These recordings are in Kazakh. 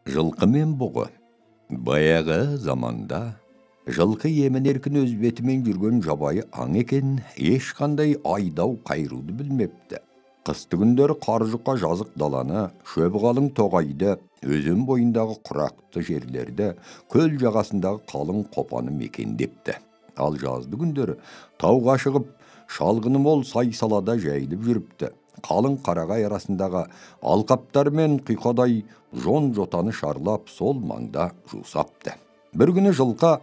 Жылқы мен бұғы. Баяғы заманда жылқы емін-еркін өз бетімен жүрген жабайы аң екен, ешқандай айдау қайыруды білмепті. Қысты күндері қар жұқа жазық даланы, шөбі қалың тоғайды, өзен бойындағы құрақты жерлерді, көл жағасындағы қалың қопаны мекендепті. Ал жазды күндері тауға шығып, шалғыны мол сай-салада жайылып жүріпті. Қалың қарағай арасындағы алқаптар мен құйқадай жон-жотаны шарлап сол маңда жусапты. Бір күні жылқы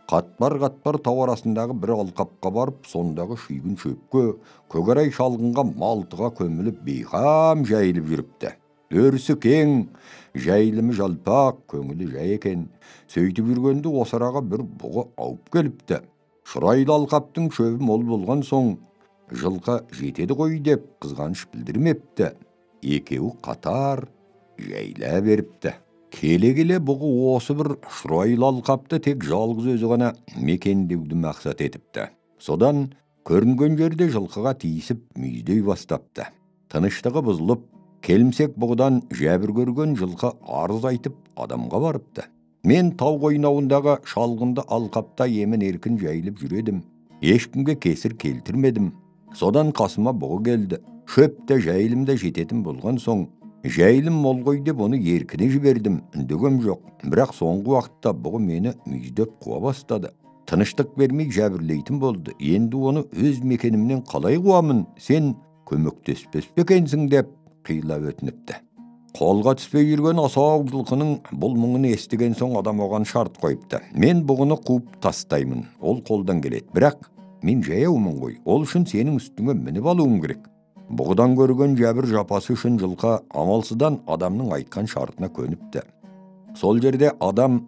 қатпар-қатпар тау арасындағы бір алқапқа барып, сондағы шүйгін шөпке, көкарай шалғынға малтыға көміліп бейқам жайылып жүріпті. Өрісі кең, жайылымы жалпақ, көңілі жай екен. Сөйтіп жүргенде осы араға бір бұғы ауып келіпті. Шұрайлы алқаптың шөбі мол болған соң, жылқы жетеді ғой деп қызғаныш білдірмепті. Екеуі қатар жайыла беріпті. Келе-келе бұғы осы бір шұрайлы алқапты тек жалғыз өзі ғана мекендеуді мақсат етіпті. Содан көрінген жерде жылқыға тиісіп мүйіздей бастапты. Тыныштығы бұзылып, келімсек бұғыдан жәбір көрген жылқы арыз айтып адамға барыпты. Мен тау қойнауындағы шалғынды алқапта емін-еркін жайылып жүредім. Ешкімге кесір келтірмедім. Содан қасыма бұғы келді. Шөпті жайылымда жететін болған соң, жайылым мол ғой деп оны еркіне жібердім. Үндегем жоқ. Бірақ соңғы уақытта бұғы мені мүйіздеп қуа бастады. Тыныштық бермей жәбірлейтін болды. Енді оны өз мекенімнен қалай қуамын? Сен көмектеспес пе екенсің деп қиылап өтініпті. Қолға түспей жүрген асау жылқының бұл мұңын естіген соң адам оған шарт қойыпты. Мен бұғыны қуып тастаймын. Ол қолдан келеді. Бірақ мен жаяумын ғой. Ол үшін сенің үстіңе мініп алуым керек. Бұғыдан көрген жәбір жапасы үшін жылқы амалсыздан адамның айтқан шартына көніпті. Сол жерде адам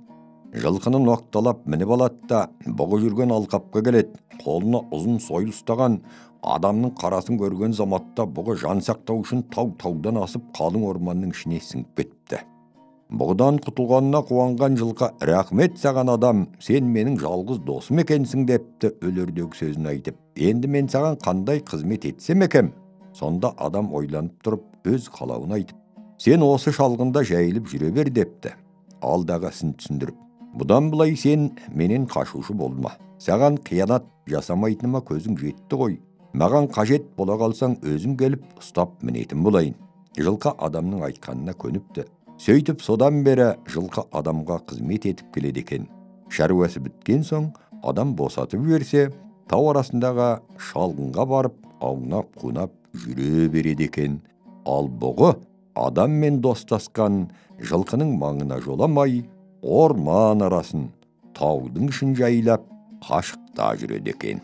жылқыны ноқталап мініп алады да бұғы жүрген алқапқа келеді. Қолына ұзын сойыл ұстаған адамның қарасын көрген заматта бұғы жан сақтау үшін тау-таудан асып қалың орманның ішіне сіңіп кетіпті. Бұғыдан құтылғанына қуанған жылқы, рахмет саған адам, сен менің жалғыз досым екенсің депті өлердегі сөзін айтып. Енді мен саған қандай қызмет етсем екем? Сонда адам ойланып тұрып, өз қалауын айтып, сен осы шалғында жайылып жүре бер депті. Алдағы ісін түсіндіріп, бұдан былай сен менен қашушы болма. Саған қиянат жасамайтыныма көзің жетті ғой. Маған қажет бола қалсаң өзім келіп ұстап мінетін болайын. Жылқы адамның айтқанына көніпті. Сөйтіп содан бері жылқы адамға қызмет етіп келеді екен. Шаруасы біткен соң адам босатып жіберсе, тау арасындағы шалғынға барып аунап-қунап жүре береді екен. Ал бұғы адаммен достасқан жылқының маңына жоламай, орман арасын таудың ішін жайлап қашықта жүреді екен.